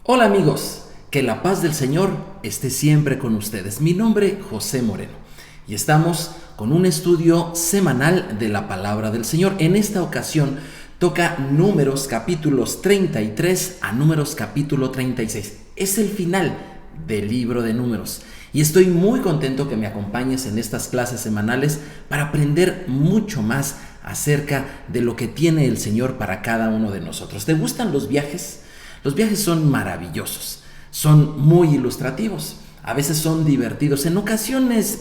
Hola amigos, que la paz del Señor esté siempre con ustedes. Mi nombre es José Moreno y estamos con un estudio semanal de la palabra del Señor. En esta ocasión toca Números capítulos 33 a Números capítulo 36. Es el final del libro de Números y estoy muy contento que me acompañes en estas clases semanales para aprender mucho más acerca de lo que tiene el Señor para cada uno de nosotros. ¿Te gustan los viajes? Los viajes son maravillosos, son muy ilustrativos, a veces son divertidos, en ocasiones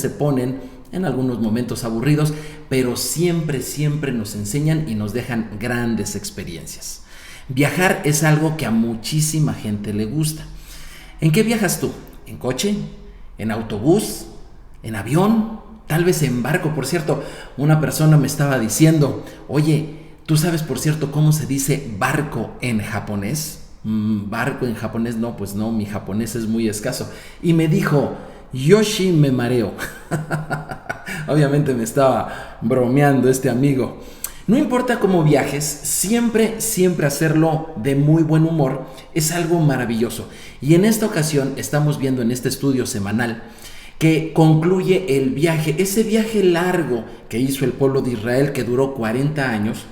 se ponen en algunos momentos aburridos, pero siempre nos enseñan y nos dejan grandes experiencias. Viajar es algo que a muchísima gente le gusta. ¿En qué viajas tú? ¿En coche? ¿En autobús? ¿En avión? Tal vez en barco. Por cierto, una persona me estaba diciendo, oye, ¿tú sabes, por cierto, cómo se dice barco en japonés? Barco en japonés, no, pues no, mi japonés es muy escaso. Y me dijo, Yoshi me mareo. Obviamente me estaba bromeando este amigo. No importa cómo viajes, siempre hacerlo de muy buen humor es algo maravilloso. Y en esta ocasión estamos viendo en este estudio semanal que concluye el viaje, ese viaje largo que hizo el pueblo de Israel que duró 40 años,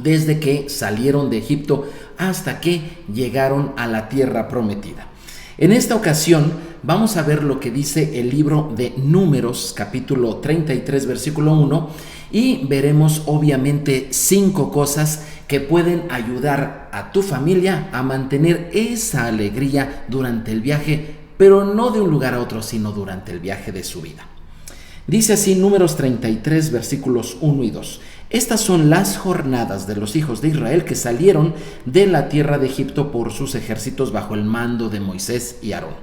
desde que salieron de Egipto hasta que llegaron a la tierra prometida. En esta ocasión vamos a ver lo que dice el libro de Números, capítulo 33, versículo 1, y veremos obviamente 5 cosas que pueden ayudar a tu familia a mantener esa alegría durante el viaje, pero no de un lugar a otro, sino durante el viaje de su vida. Dice así Números 33, versículos 1 y 2. Estas son las jornadas de los hijos de Israel que salieron de la tierra de Egipto por sus ejércitos bajo el mando de Moisés y Aarón.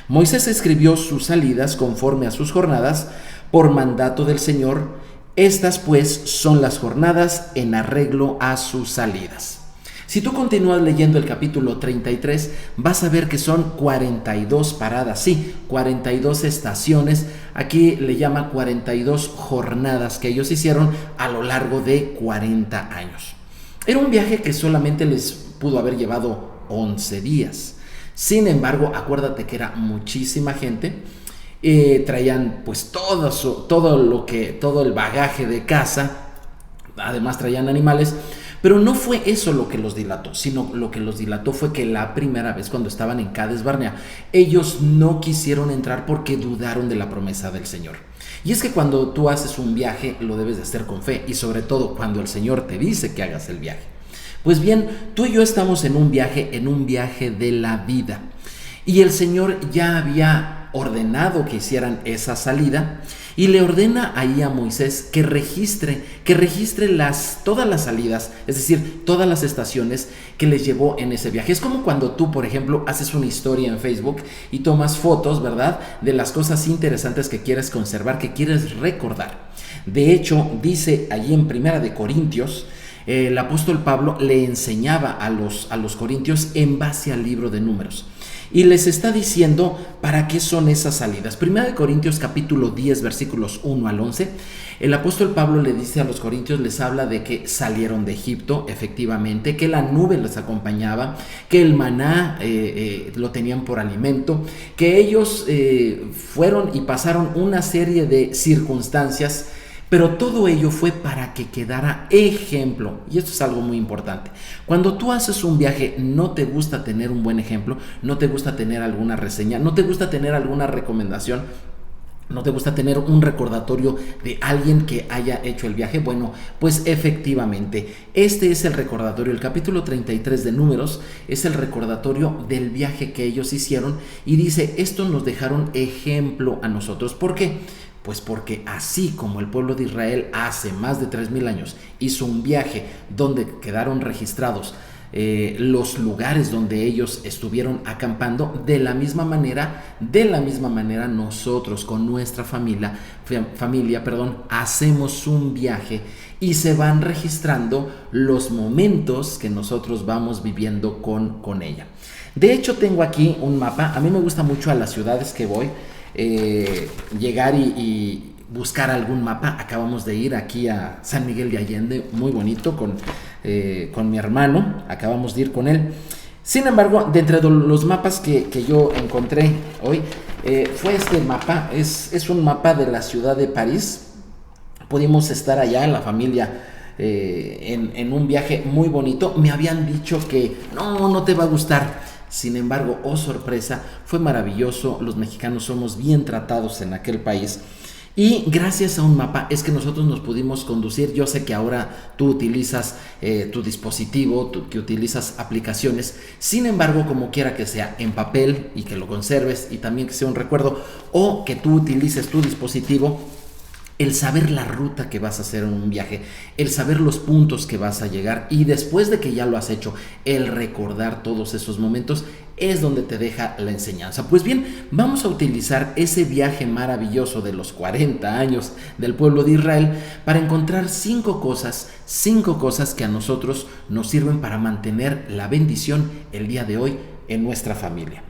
Moisés escribió sus salidas conforme a sus jornadas por mandato del Señor. Estas pues son las jornadas en arreglo a sus salidas. Si tú continúas leyendo el capítulo 33, vas a ver que son 42 paradas, sí, 42 estaciones. Aquí le llama 42 jornadas que ellos hicieron a lo largo de 40 años. Era un viaje que solamente les pudo haber llevado 11 días. Sin embargo, acuérdate que era muchísima gente. Traían pues todo el bagaje de casa. Además traían animales. Pero no fue eso lo que los dilató, sino lo que los dilató fue que la primera vez cuando estaban en Cades Barnea, ellos no quisieron entrar porque dudaron de la promesa del Señor. Y es que cuando tú haces un viaje lo debes de hacer con fe y sobre todo cuando el Señor te dice que hagas el viaje. Pues bien, tú y yo estamos en un viaje de la vida. Y el Señor ya había ordenado que hicieran esa salida y le ordena ahí a Moisés que registre todas las salidas, es decir, todas las estaciones que les llevó en ese viaje. Es como cuando tú, por ejemplo, haces una historia en Facebook y tomas fotos, ¿verdad?, de las cosas interesantes que quieres conservar, que quieres recordar. De hecho, dice allí en Primera de Corintios, el apóstol Pablo le enseñaba a los corintios en base al libro de Números. Y les está diciendo para qué son esas salidas. Primera de Corintios capítulo 10 versículos 1 al 11. El apóstol Pablo le dice a los corintios, les habla de que salieron de Egipto, efectivamente, que la nube les acompañaba, que el maná lo tenían por alimento, que ellos fueron y pasaron una serie de circunstancias, pero todo ello fue para que quedara ejemplo. Y esto es algo muy importante. Cuando tú haces un viaje, no te gusta tener un buen ejemplo, no te gusta tener alguna reseña, no te gusta tener alguna recomendación, no te gusta tener un recordatorio de alguien que haya hecho el viaje. Bueno, pues efectivamente, este es el recordatorio. El capítulo 33 de Números es el recordatorio del viaje que ellos hicieron y dice, esto nos dejaron ejemplo a nosotros. ¿Por qué? Pues porque así como el pueblo de Israel hace más de 3000 años hizo un viaje donde quedaron registrados los lugares donde ellos estuvieron acampando, de la misma manera nosotros con nuestra familia, hacemos un viaje y se van registrando los momentos que nosotros vamos viviendo con ella. De hecho, tengo aquí un mapa. A mí me gusta mucho a las ciudades que voy llegar y buscar algún mapa. Acabamos de ir aquí a San Miguel de Allende, muy bonito, con mi hermano, acabamos de ir con él. Sin embargo, de entre los mapas que yo encontré hoy, fue este mapa, es un mapa de la ciudad de París. Pudimos estar allá, la familia, en un viaje muy bonito. Me habían dicho que no te va a gustar. Sin embargo, oh sorpresa, fue maravilloso. Los mexicanos somos bien tratados en aquel país. Y gracias a un mapa es que nosotros nos pudimos conducir. Yo sé que ahora tú utilizas tu dispositivo, que utilizas aplicaciones. Sin embargo, como quiera que sea, en papel y que lo conserves y también que sea un recuerdo, o que tú utilices tu dispositivo, el saber la ruta que vas a hacer en un viaje, el saber los puntos que vas a llegar y después de que ya lo has hecho, el recordar todos esos momentos es donde te deja la enseñanza. Pues bien, vamos a utilizar ese viaje maravilloso de los 40 años del pueblo de Israel para encontrar 5 cosas que a nosotros nos sirven para mantener la bendición el día de hoy en nuestra familia.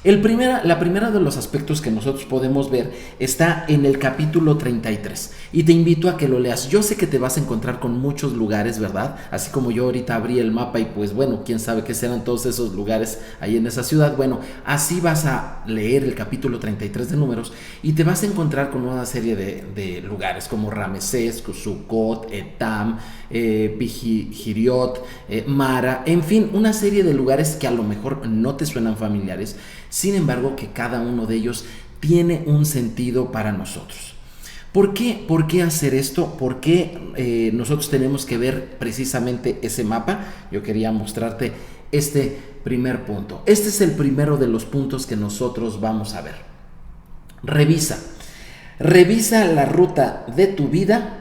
La primera de los aspectos que nosotros podemos ver está en el capítulo 33 y te invito a que lo leas. Yo sé que te vas a encontrar con muchos lugares, ¿verdad? Así como yo ahorita abrí el mapa y pues bueno, quién sabe qué serán todos esos lugares ahí en esa ciudad. Bueno, así vas a leer el capítulo 33 de Números y te vas a encontrar con una serie de lugares como Ramesés, Sucot, Etam, Pihiriot, Mara, en fin, una serie de lugares que a lo mejor no te suenan familiares. Sin embargo, que cada uno de ellos tiene un sentido para nosotros. ¿Por qué hacer esto? ¿Por qué nosotros tenemos que ver precisamente ese mapa? Yo quería mostrarte este primer punto. Este es el primero de los puntos que nosotros vamos a ver. Revisa la ruta de tu vida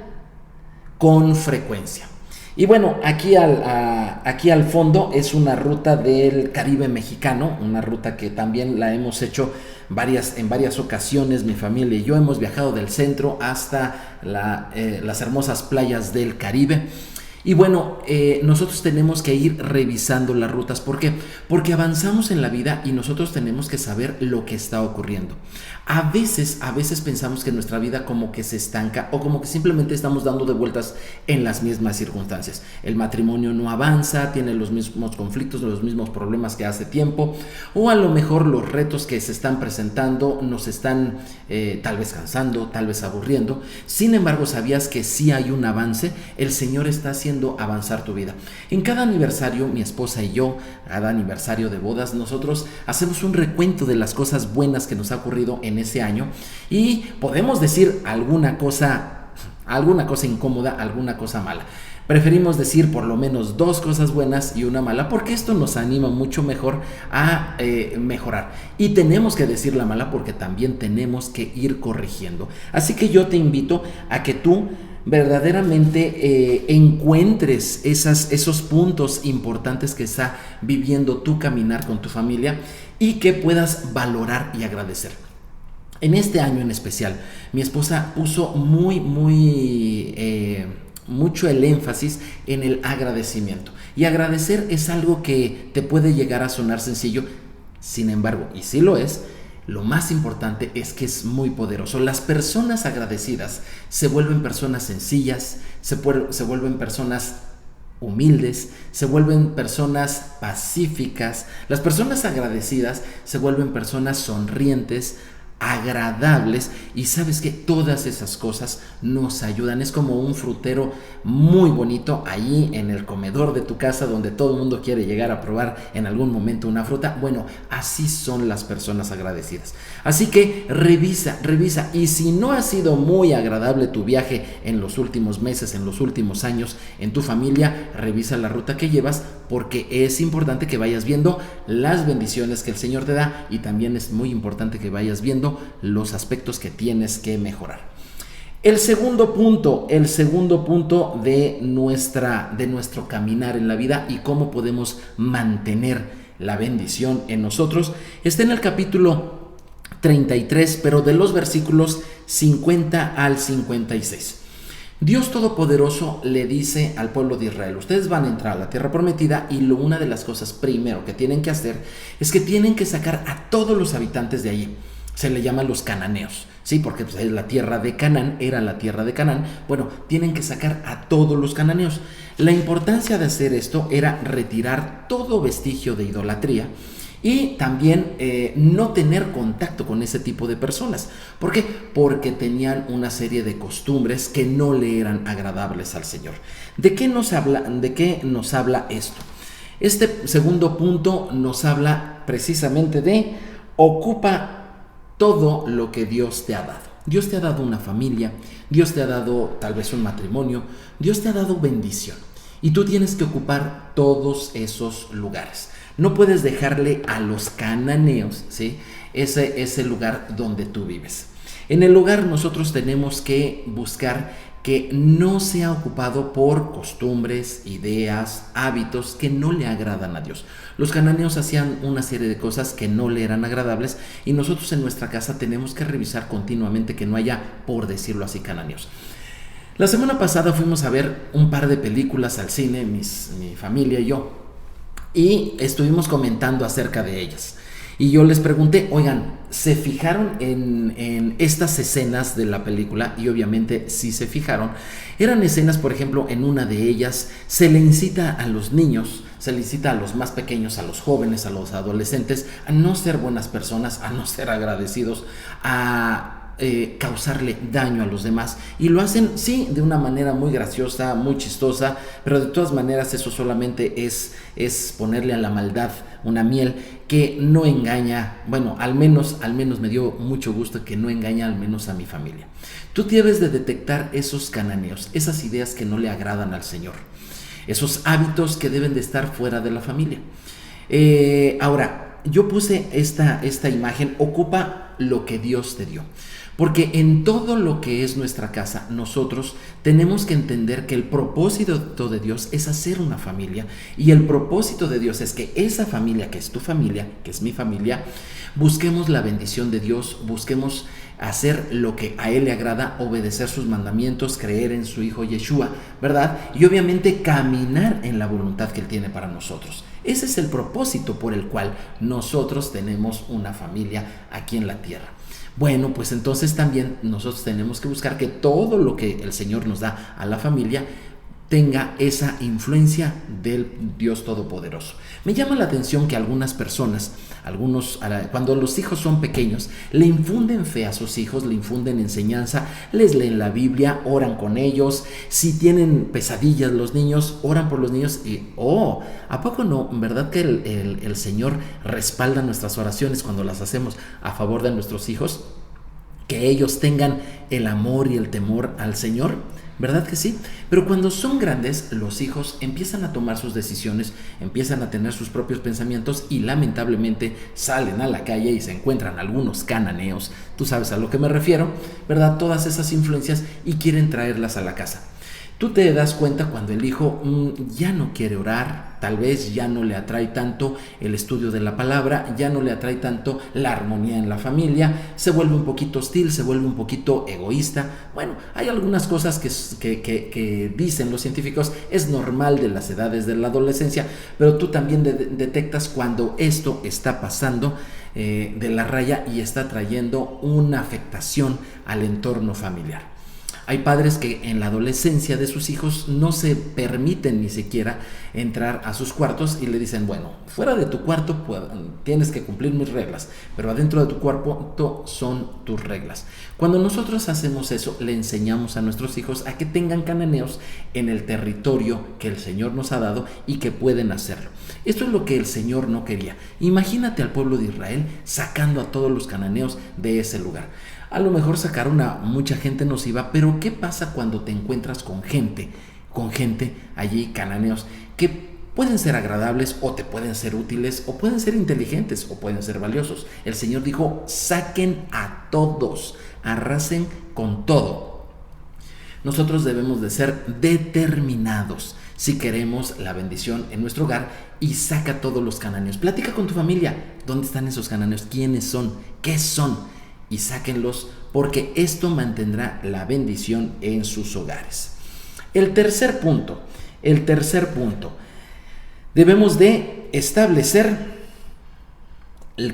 con frecuencia. Y bueno, aquí al fondo es una ruta del Caribe mexicano, una ruta que también la hemos hecho en varias ocasiones. Mi familia y yo hemos viajado del centro hasta las hermosas playas del Caribe. Y bueno, nosotros tenemos que ir revisando las rutas. ¿Por qué? Porque avanzamos en la vida y nosotros tenemos que saber lo que está ocurriendo. A veces pensamos que nuestra vida como que se estanca o como que simplemente estamos dando de vueltas en las mismas circunstancias. El matrimonio no avanza, tiene los mismos conflictos, los mismos problemas que hace tiempo, o a lo mejor los retos que se están presentando nos están tal vez cansando, tal vez aburriendo. Sin embargo, ¿sabías que sí hay un avance? El Señor está haciendo avanzar tu vida. En cada aniversario, mi esposa y yo, cada aniversario de bodas, nosotros hacemos un recuento de las cosas buenas que nos ha ocurrido en ese año y podemos decir alguna cosa incómoda, alguna cosa mala. Preferimos decir por lo menos 2 cosas buenas y una mala, porque esto nos anima mucho mejor a mejorar. Y tenemos que decir la mala porque también tenemos que ir corrigiendo. Así que yo te invito a que tú verdaderamente encuentres esos puntos importantes que está viviendo tu caminar con tu familia y que puedas valorar y agradecer. En este año en especial, mi esposa puso mucho el énfasis en el agradecimiento. Y agradecer es algo que te puede llegar a sonar sencillo, sin embargo, y sí lo es, lo más importante es que es muy poderoso. Las personas agradecidas se vuelven personas sencillas, se vuelven personas humildes, se vuelven personas pacíficas. Las personas agradecidas se vuelven personas sonrientes, agradables, y sabes que todas esas cosas nos ayudan. Es como un frutero muy bonito ahí en el comedor de tu casa donde todo el mundo quiere llegar a probar en algún momento una fruta. Bueno, así son las personas agradecidas. Así que revisa, y si no ha sido muy agradable tu viaje en los últimos meses, en los últimos años en tu familia, revisa la ruta que llevas, porque es importante que vayas viendo las bendiciones que el Señor te da, y también es muy importante que vayas viendo los aspectos que tienes que mejorar. El segundo punto de nuestro caminar en la vida y cómo podemos mantener la bendición en nosotros está en el capítulo 33, pero de los versículos 50 al 56. Dios Todopoderoso le dice al pueblo de Israel: ustedes van a entrar a la tierra prometida y una de las cosas primero que tienen que hacer es que tienen que sacar a todos los habitantes de allí. Se le llama los cananeos, ¿sí? Porque pues, es la tierra de Canaán, era la tierra de Canaán. Bueno, tienen que sacar a todos los cananeos. La importancia de hacer esto era retirar todo vestigio de idolatría y también no tener contacto con ese tipo de personas. ¿Por qué? Porque tenían una serie de costumbres que no le eran agradables al Señor. ¿De qué nos habla esto? Este segundo punto nos habla precisamente de ocupa todo lo que Dios te ha dado. Dios te ha dado una familia, Dios te ha dado tal vez un matrimonio, Dios te ha dado bendición. Y tú tienes que ocupar todos esos lugares. No puedes dejarle a los cananeos, ¿sí?, ese lugar donde tú vives. En el hogar nosotros tenemos que buscar que no sea ocupado por costumbres, ideas, hábitos que no le agradan a Dios. Los cananeos hacían una serie de cosas que no le eran agradables y nosotros en nuestra casa tenemos que revisar continuamente que no haya, por decirlo así, cananeos. La semana pasada fuimos a ver un par de películas al cine, mi familia y yo, y estuvimos comentando acerca de ellas. Y yo les pregunté, oigan, ¿se fijaron en estas escenas de la película? Y obviamente sí se fijaron. Eran escenas, por ejemplo, en una de ellas se le incita a los niños, se le incita a los más pequeños, a los jóvenes, a los adolescentes, a no ser buenas personas, a no ser agradecidos, a causarle daño a los demás, y lo hacen sí de una manera muy graciosa, muy chistosa, pero de todas maneras eso solamente es ponerle a la maldad una miel que no engaña. Bueno, al menos me dio mucho gusto que no engaña al menos a mi familia. Tú debes de detectar esos cananeos, esas ideas que no le agradan al Señor, esos hábitos que deben de estar fuera de la familia. Ahora, yo puse esta imagen, ocupa lo que Dios te dio. Porque en todo lo que es nuestra casa, nosotros tenemos que entender que el propósito de Dios es hacer una familia, y el propósito de Dios es que esa familia, que es tu familia, que es mi familia, busquemos la bendición de Dios, busquemos hacer lo que a Él le agrada, obedecer sus mandamientos, creer en su Hijo Yeshua, ¿verdad? Y obviamente caminar en la voluntad que Él tiene para nosotros. Ese es el propósito por el cual nosotros tenemos una familia aquí en la tierra. Bueno, pues entonces también nosotros tenemos que buscar que todo lo que el Señor nos da a la familia tenga esa influencia del Dios Todopoderoso. Me llama la atención que algunas personas, cuando los hijos son pequeños, le infunden fe a sus hijos, le infunden enseñanza, les leen la Biblia, oran con ellos. Si tienen pesadillas los niños, oran por los niños y, ¿a poco no? ¿Verdad que el Señor respalda nuestras oraciones cuando las hacemos a favor de nuestros hijos? Que ellos tengan el amor y el temor al Señor, ¿verdad que sí? Pero cuando son grandes, los hijos empiezan a tomar sus decisiones, empiezan a tener sus propios pensamientos y lamentablemente salen a la calle y se encuentran algunos cananeos, tú sabes a lo que me refiero, ¿verdad? Todas esas influencias, y quieren traerlas a la casa. Tú te das cuenta cuando el hijo ya no quiere orar, tal vez ya no le atrae tanto el estudio de la palabra, ya no le atrae tanto la armonía en la familia, se vuelve un poquito hostil, se vuelve un poquito egoísta. Bueno, hay algunas cosas que dicen los científicos, es normal de las edades de la adolescencia, pero tú también detectas cuando esto está pasando de la raya y está trayendo una afectación al entorno familiar. Hay padres que en la adolescencia de sus hijos no se permiten ni siquiera entrar a sus cuartos y le dicen, bueno, fuera de tu cuarto tienes que cumplir mis reglas, pero adentro de tu cuarto son tus reglas. Cuando nosotros hacemos eso, le enseñamos a nuestros hijos a que tengan cananeos en el territorio que el Señor nos ha dado y que pueden hacerlo. Esto es lo que el Señor no quería. Imagínate al pueblo de Israel sacando a todos los cananeos de ese lugar. A lo mejor sacaron a mucha gente nociva, pero ¿qué pasa cuando te encuentras con gente allí, cananeos, que pueden ser agradables o te pueden ser útiles o pueden ser inteligentes o pueden ser valiosos? El Señor dijo, saquen a todos, arrasen con todo. Nosotros debemos de ser determinados si queremos la bendición en nuestro hogar, y saca a todos los cananeos. Platica con tu familia, ¿dónde están esos cananeos? ¿Quiénes son? ¿Qué son? Y sáquenlos, porque esto mantendrá la bendición en sus hogares. El tercer punto, debemos de establecer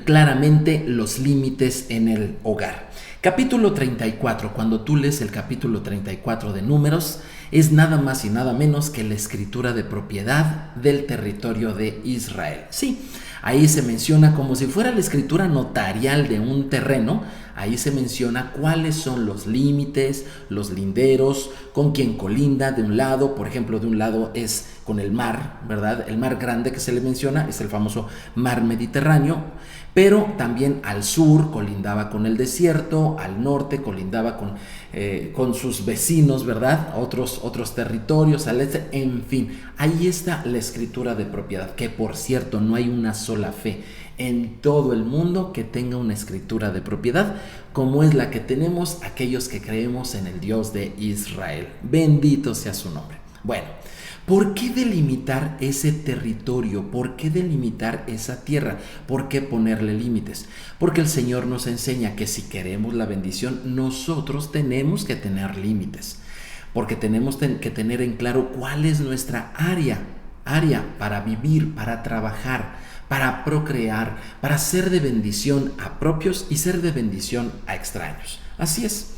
claramente los límites en el hogar. Capítulo 34, cuando tú lees el capítulo 34 de Números, es nada más y nada menos que la escritura de propiedad del territorio de Israel. Sí, ahí se menciona como si fuera la escritura notarial de un terreno. Ahí se menciona cuáles son los límites, los linderos, con quién colinda de un lado. Por ejemplo, de un lado es con el mar, ¿verdad? El mar grande que se le menciona es el famoso mar Mediterráneo, pero también al sur colindaba con el desierto, al norte colindaba con sus vecinos, ¿verdad? Otros territorios, al este, en fin. Ahí está la escritura de propiedad, que por cierto no hay una sola fe en todo el mundo que tenga una escritura de propiedad como es la que tenemos aquellos que creemos en el Dios de Israel. Bendito sea su nombre. Bueno, ¿por qué delimitar ese territorio? ¿Por qué delimitar esa tierra? ¿Por qué ponerle límites? Porque el Señor nos enseña que si queremos la bendición, nosotros tenemos que tener límites. Porque tenemos que tener en claro cuál es nuestra área para vivir, para trabajar, para procrear, para ser de bendición a propios y ser de bendición a extraños. Así es.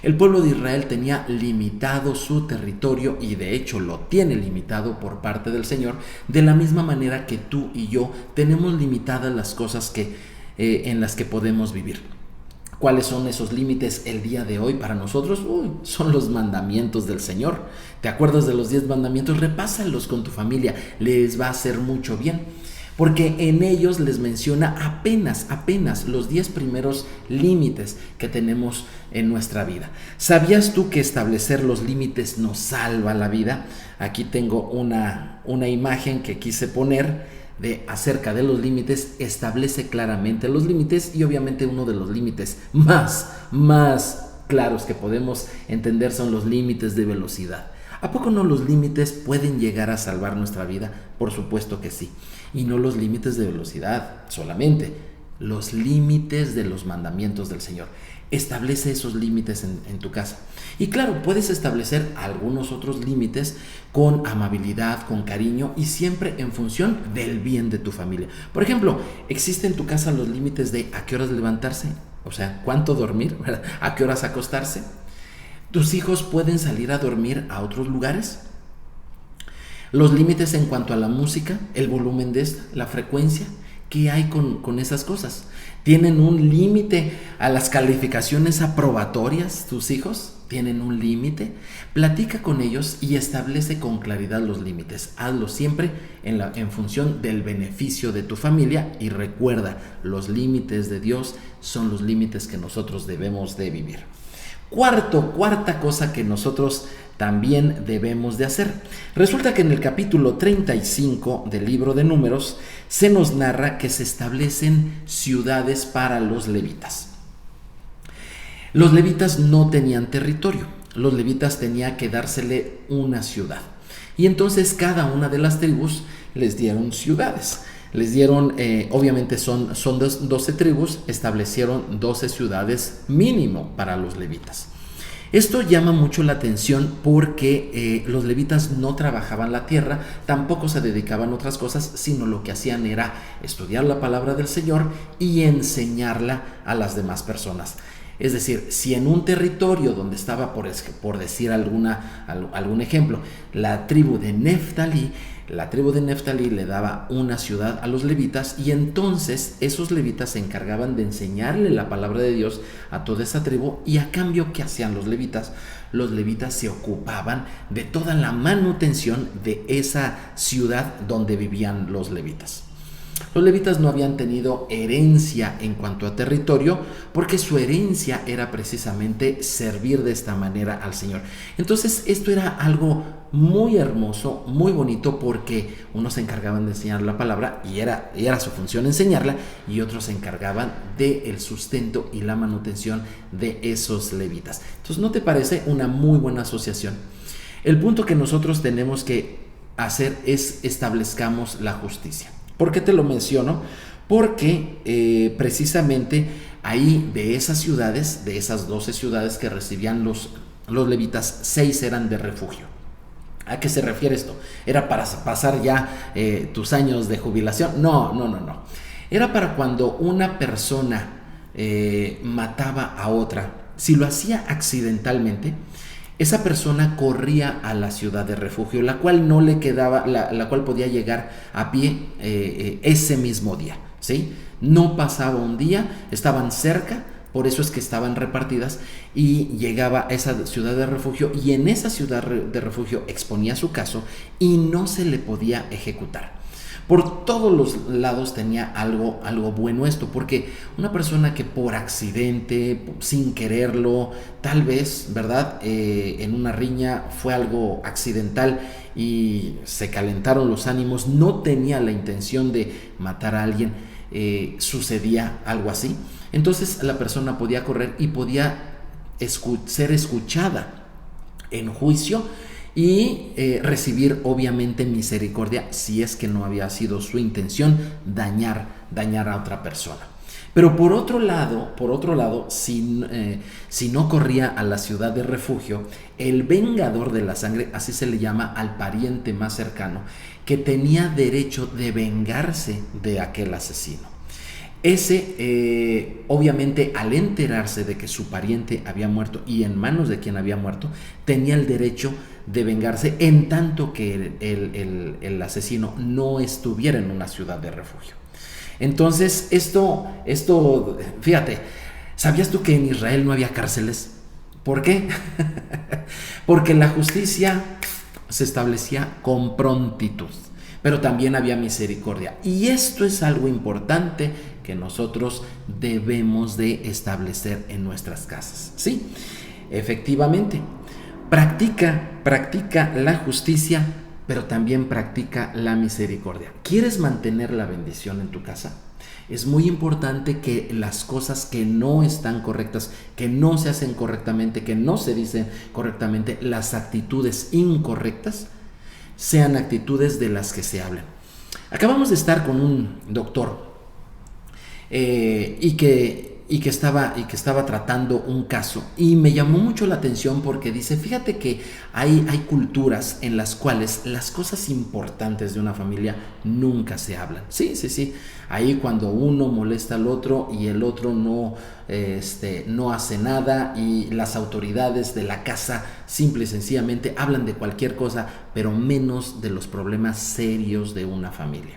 El pueblo de Israel tenía limitado su territorio y de hecho lo tiene limitado por parte del Señor, de la misma manera que tú y yo tenemos limitadas las cosas en las que podemos vivir. ¿Cuáles son esos límites el día de hoy para nosotros? Son los mandamientos del Señor. ¿Te acuerdas de los 10 mandamientos? Repásalos con tu familia, les va a hacer mucho bien. Porque en ellos les menciona apenas los 10 primeros límites que tenemos en nuestra vida. ¿Sabías tú que establecer los límites nos salva la vida? Aquí tengo una imagen que quise poner acerca de los límites. Establece claramente los límites y obviamente uno de los límites más claros que podemos entender son los límites de velocidad. ¿A poco no los límites pueden llegar a salvar nuestra vida? Por supuesto que sí. Y no los límites de velocidad solamente, los límites de los mandamientos del Señor. Establece esos límites en tu casa. Y claro, puedes establecer algunos otros límites con amabilidad, con cariño y siempre en función del bien de tu familia. Por ejemplo, ¿existen en tu casa los límites de a qué horas levantarse? O sea, ¿cuánto dormir? ¿Verdad? ¿A qué horas acostarse? ¿Tus hijos pueden salir a dormir a otros lugares? Los límites en cuanto a la música, el volumen de esta, la frecuencia, ¿qué hay con esas cosas? ¿Tienen un límite a las calificaciones aprobatorias tus hijos? ¿Tienen un límite? Platica con ellos y establece con claridad los límites. Hazlo siempre en función del beneficio de tu familia y recuerda, los límites de Dios son los límites que nosotros debemos de vivir. Cuarta cosa que nosotros también debemos de hacer. Resulta que en el capítulo 35 del libro de Números se nos narra que se establecen ciudades para los levitas. Los levitas no tenían territorio, los levitas tenían que dársele una ciudad. Y entonces cada una de las tribus les dieron ciudades. Les dieron, obviamente son 12 tribus, establecieron 12 ciudades mínimo para los levitas. Esto llama mucho la atención porque los levitas no trabajaban la tierra, tampoco se dedicaban a otras cosas, sino lo que hacían era estudiar la palabra del Señor y enseñarla a las demás personas. Es decir, si en un territorio donde estaba, por decir algún ejemplo, la tribu de Neftalí le daba una ciudad a los levitas y entonces esos levitas se encargaban de enseñarle la palabra de Dios a toda esa tribu y a cambio, ¿qué hacían los levitas? Los levitas se ocupaban de toda la manutención de esa ciudad donde vivían los levitas. Los levitas no habían tenido herencia en cuanto a territorio porque su herencia era precisamente servir de esta manera al Señor. Entonces esto era algo muy hermoso, muy bonito, porque unos se encargaban de enseñar la palabra y era su función enseñarla, y otros se encargaban del sustento y la manutención de esos levitas. Entonces, ¿no te parece una muy buena asociación? El punto que nosotros tenemos que hacer es establezcamos la justicia. ¿Por qué te lo menciono? Porque precisamente ahí de esas ciudades, de esas 12 ciudades que recibían los levitas, 6 eran de refugio. ¿A qué se refiere esto? ¿Era para pasar ya tus años de jubilación? No. Era para cuando una persona mataba a otra. Si lo hacía accidentalmente, esa persona corría a la ciudad de refugio, la cual no le quedaba, la cual podía llegar a pie ese mismo día, ¿sí? No pasaba un día, estaban cerca, por eso es que estaban repartidas, y llegaba a esa ciudad de refugio, y en esa ciudad de refugio exponía su caso y no se le podía ejecutar. Por todos los lados tenía algo bueno esto, porque una persona que por accidente, sin quererlo, tal vez, ¿verdad? En una riña fue algo accidental y se calentaron los ánimos, no tenía la intención de matar a alguien, sucedía algo así. Entonces la persona podía correr y podía ser escuchada en juicio y recibir obviamente misericordia si es que no había sido su intención dañar a otra persona. Pero por otro lado, si no corría a la ciudad de refugio, el vengador de la sangre, así se le llama al pariente más cercano, que tenía derecho de vengarse de aquel asesino. Ese, obviamente, al enterarse de que su pariente había muerto y en manos de quien había muerto, tenía el derecho de vengarse en tanto que el asesino no estuviera en una ciudad de refugio. Entonces, esto, fíjate, ¿sabías tú que en Israel no había cárceles? ¿Por qué? Porque la justicia se establecía con prontitud, pero también había misericordia. Y esto es algo importante que nosotros debemos de establecer en nuestras casas. Sí, efectivamente, practica la justicia, pero también practica la misericordia. ¿Quieres mantener la bendición en tu casa? Es muy importante que las cosas que no están correctas, que no se hacen correctamente, que no se dicen correctamente, las actitudes incorrectas, sean actitudes de las que se hablen. Acabamos de estar con un doctor y que estaba tratando un caso, y me llamó mucho la atención porque dice, fíjate que hay culturas en las cuales las cosas importantes de una familia nunca se hablan. Sí, ahí cuando uno molesta al otro y el otro no hace nada, y las autoridades de la casa simple y sencillamente hablan de cualquier cosa, pero menos de los problemas serios de una familia.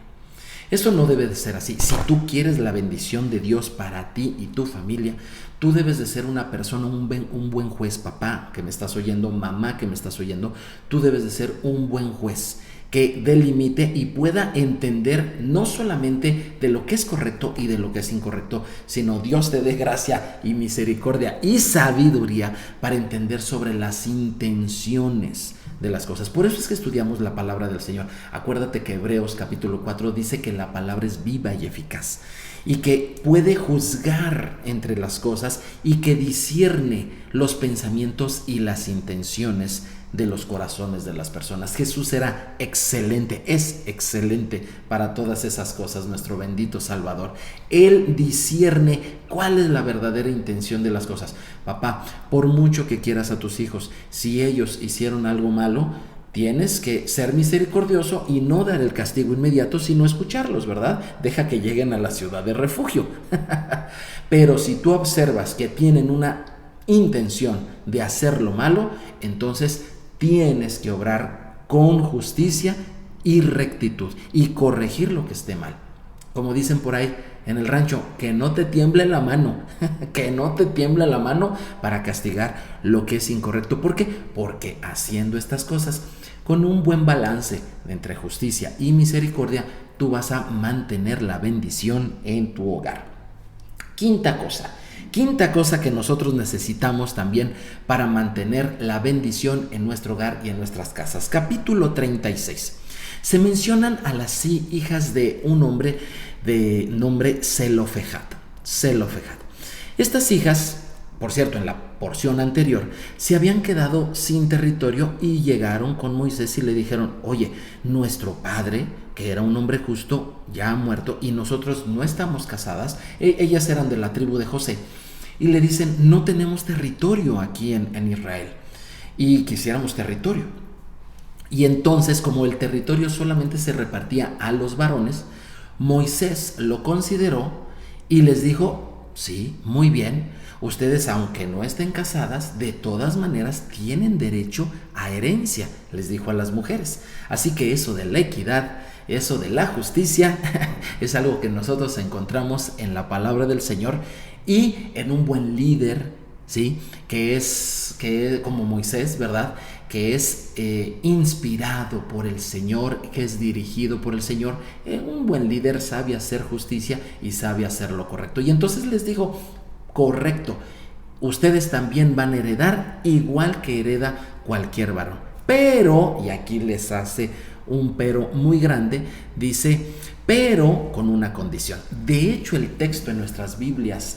Eso no debe de ser así. Si tú quieres la bendición de Dios para ti y tu familia, tú debes de ser una persona, un buen juez. Papá que me estás oyendo, mamá que me estás oyendo, tú debes de ser un buen juez que delimite y pueda entender no solamente de lo que es correcto y de lo que es incorrecto, sino Dios te dé gracia y misericordia y sabiduría para entender sobre las intenciones de las cosas. Por eso es que estudiamos la palabra del Señor. Acuérdate que Hebreos capítulo 4 dice que la palabra es viva y eficaz, y que puede juzgar entre las cosas, y que discierne los pensamientos y las intenciones de los corazones de las personas. Jesús era excelente, es excelente para todas esas cosas, nuestro bendito Salvador. Él discierne cuál es la verdadera intención de las cosas. Papá, por mucho que quieras a tus hijos, si ellos hicieron algo malo, tienes que ser misericordioso y no dar el castigo inmediato, sino escucharlos, ¿verdad? Deja que lleguen a la ciudad de refugio. Pero si tú observas que tienen una intención de hacer lo malo, entonces tienes que obrar con justicia y rectitud y corregir lo que esté mal. Como dicen por ahí en el rancho, que no te tiemble la mano, que no te tiemble la mano para castigar lo que es incorrecto. ¿Por qué? Porque haciendo estas cosas con un buen balance entre justicia y misericordia, tú vas a mantener la bendición en tu hogar. Quinta cosa que nosotros necesitamos también para mantener la bendición en nuestro hogar y en nuestras casas. Capítulo 36. Se mencionan a las hijas de un hombre de nombre Zelofejad. Estas hijas, por cierto, en la porción anterior, se habían quedado sin territorio y llegaron con Moisés y le dijeron, oye, nuestro padre, que era un hombre justo, ya ha muerto y nosotros no estamos casadas. Ellas eran de la tribu de José. Y le dicen, no tenemos territorio aquí en Israel y quisiéramos territorio. Y entonces, como el territorio solamente se repartía a los varones, Moisés lo consideró y les dijo, sí, muy bien, ustedes aunque no estén casadas, de todas maneras tienen derecho a herencia, les dijo a las mujeres. Así que eso de la equidad, eso de la justicia, es algo que nosotros encontramos en la palabra del Señor y en un buen líder, ¿sí? Que es como Moisés, ¿verdad? Que es inspirado por el Señor, que es dirigido por el Señor. Un buen líder sabe hacer justicia y sabe hacer lo correcto. Y entonces les digo, correcto, ustedes también van a heredar igual que hereda cualquier varón. Pero, y aquí les hace un pero muy grande, dice, pero con una condición. De hecho, el texto en nuestras Biblias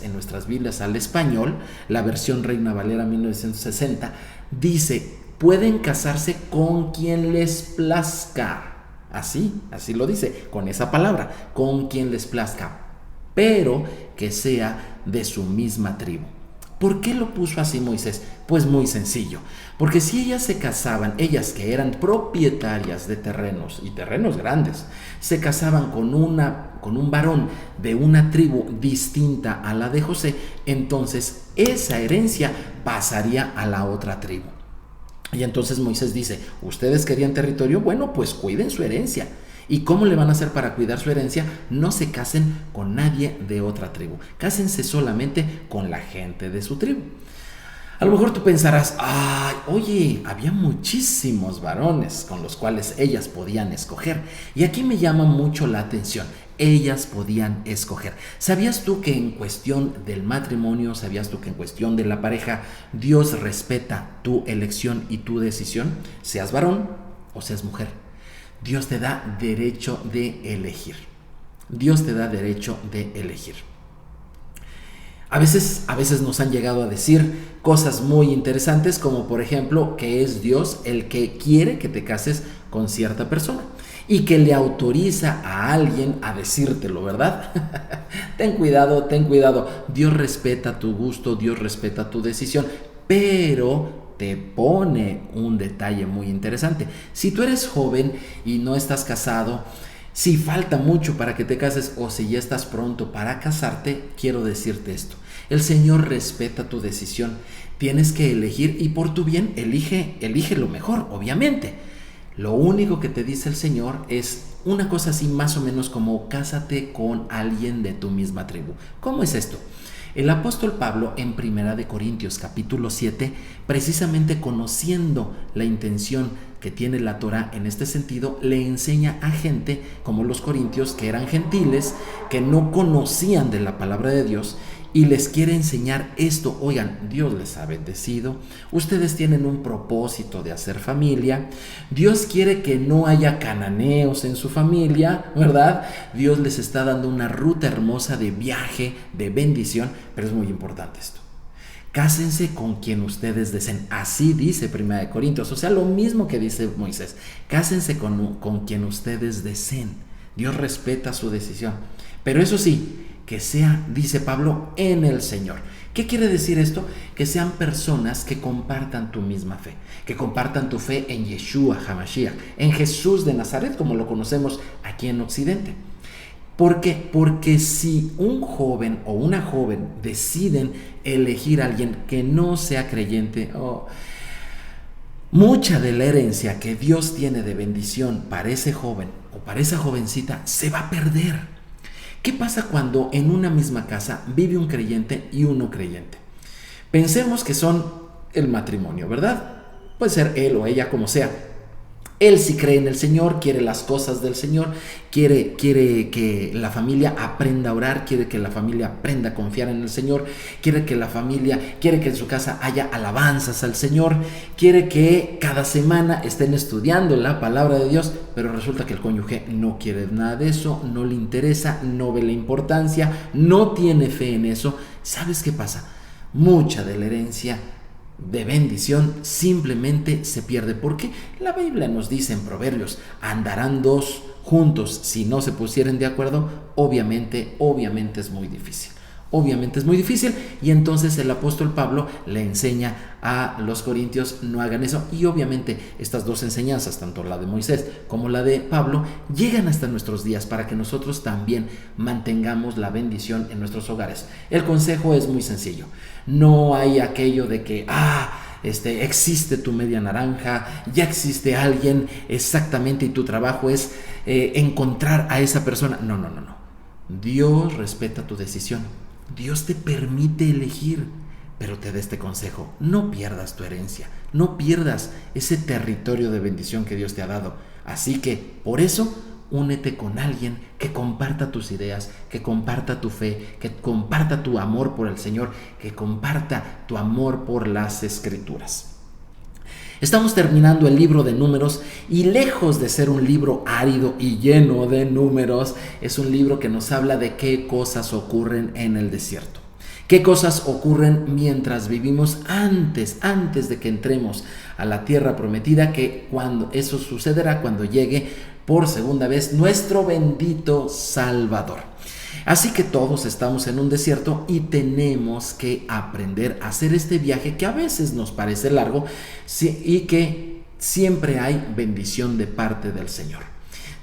al español, la versión Reina Valera 1960, dice, pueden casarse con quien les plazca. Así lo dice, con esa palabra, con quien les plazca, pero que sea de su misma tribu. ¿Por qué lo puso así Moisés? Pues muy sencillo, porque si ellas se casaban, ellas que eran propietarias de terrenos y terrenos grandes, se casaban con un varón de una tribu distinta a la de José, entonces esa herencia pasaría a la otra tribu. Y entonces Moisés dice, ¿ustedes querían territorio? Bueno, pues cuiden su herencia. ¿Y cómo le van a hacer para cuidar su herencia? No se casen con nadie de otra tribu. Cásense solamente con la gente de su tribu. A lo mejor tú pensarás, ay, oye, había muchísimos varones con los cuales ellas podían escoger. Y aquí me llama mucho la atención. Ellas podían escoger. ¿Sabías tú que en cuestión del matrimonio, sabías tú que en cuestión de la pareja, Dios respeta tu elección y tu decisión? Seas varón o seas mujer. Dios te da derecho de elegir. Dios te da derecho de elegir. A veces nos han llegado a decir cosas muy interesantes, como por ejemplo que es Dios el que quiere que te cases con cierta persona y que le autoriza a alguien a decírtelo, ¿verdad? Ten cuidado. Dios respeta tu gusto, Dios respeta tu decisión, pero te pone un detalle muy interesante. Si tú eres joven y no estás casado, si falta mucho para que te cases o si ya estás pronto para casarte, quiero decirte esto. El Señor respeta tu decisión. Tienes que elegir y por tu bien elige lo mejor, obviamente. Lo único que te dice el Señor es una cosa así más o menos como cásate con alguien de tu misma tribu. ¿Cómo es esto? El apóstol Pablo en 1 Corintios capítulo 7, precisamente conociendo la intención que tiene la Torá en este sentido, le enseña a gente como los corintios que eran gentiles, que no conocían de la palabra de Dios, y les quiere enseñar esto. Oigan, Dios les ha bendecido, ustedes tienen un propósito de hacer familia, Dios quiere que no haya cananeos en su familia, ¿verdad? Dios les está dando una ruta hermosa de viaje, de bendición, pero es muy importante esto. Cásense con quien ustedes deseen. Así dice 1 Corintios, o sea, lo mismo que dice Moisés. Cásense con quien ustedes deseen. Dios respeta su decisión. Pero eso sí, que sea, dice Pablo, en el Señor. ¿Qué quiere decir esto? Que sean personas que compartan tu misma fe, que compartan tu fe en Yeshua HaMashiach, en Jesús de Nazaret, como lo conocemos aquí en Occidente. ¿Por qué? Porque si un joven o una joven deciden elegir a alguien que no sea creyente, mucha de la herencia que Dios tiene de bendición para ese joven o para esa jovencita se va a perder. ¿Qué pasa cuando en una misma casa vive un creyente y un no creyente? Pensemos que son el matrimonio, ¿verdad? Puede ser él o ella, como sea. Él sí cree en el Señor, quiere las cosas del Señor, quiere que la familia aprenda a orar, quiere que la familia aprenda a confiar en el Señor, quiere que en su casa haya alabanzas al Señor, quiere que cada semana estén estudiando la palabra de Dios, pero resulta que el cónyuge no quiere nada de eso, no le interesa, no ve la importancia, no tiene fe en eso. ¿Sabes qué pasa? Mucha de la herencia de bendición simplemente se pierde, porque la Biblia nos dice en Proverbios, andarán dos juntos si no se pusieren de acuerdo. Obviamente es muy difícil. Obviamente es muy difícil, y entonces el apóstol Pablo le enseña a los corintios: no hagan eso. Y obviamente estas dos enseñanzas, tanto la de Moisés como la de Pablo, llegan hasta nuestros días para que nosotros también mantengamos la bendición en nuestros hogares. El consejo es muy sencillo. No hay aquello de que existe tu media naranja, ya existe alguien exactamente y tu trabajo es encontrar a esa persona. No. Dios respeta tu decisión. Dios te permite elegir, pero te da este consejo: no pierdas tu herencia, no pierdas ese territorio de bendición que Dios te ha dado. Así que, por eso, únete con alguien que comparta tus ideas, que comparta tu fe, que comparta tu amor por el Señor, que comparta tu amor por las Escrituras. Estamos terminando el libro de Números, y lejos de ser un libro árido y lleno de números, es un libro que nos habla de qué cosas ocurren en el desierto. ¿Qué cosas ocurren mientras vivimos antes de que entremos a la tierra prometida? Que cuando eso sucederá, cuando llegue por segunda vez nuestro bendito Salvador. Así que todos estamos en un desierto y tenemos que aprender a hacer este viaje que a veces nos parece largo y que siempre hay bendición de parte del Señor.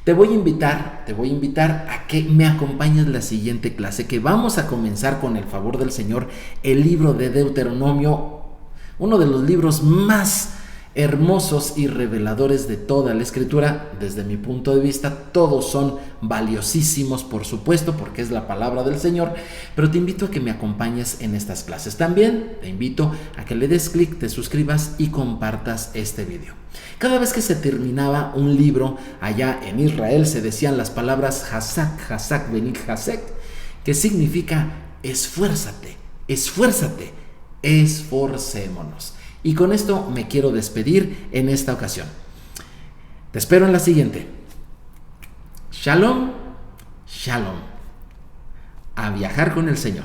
Te voy a invitar a que me acompañes la siguiente clase, que vamos a comenzar con el favor del Señor el libro de Deuteronomio, uno de los libros más hermosos y reveladores de toda la Escritura. Desde mi punto de vista, todos son valiosísimos, por supuesto, porque es la palabra del Señor, pero te invito a que me acompañes en estas clases. También te invito a que le des clic, te suscribas y compartas este video. Cada vez que se terminaba un libro allá en Israel, se decían las palabras Hazak Benit Hazek, que significa esfuérzate, esforcémonos. Y con esto me quiero despedir en esta ocasión. Te espero en la siguiente. Shalom, shalom. A viajar con el Señor.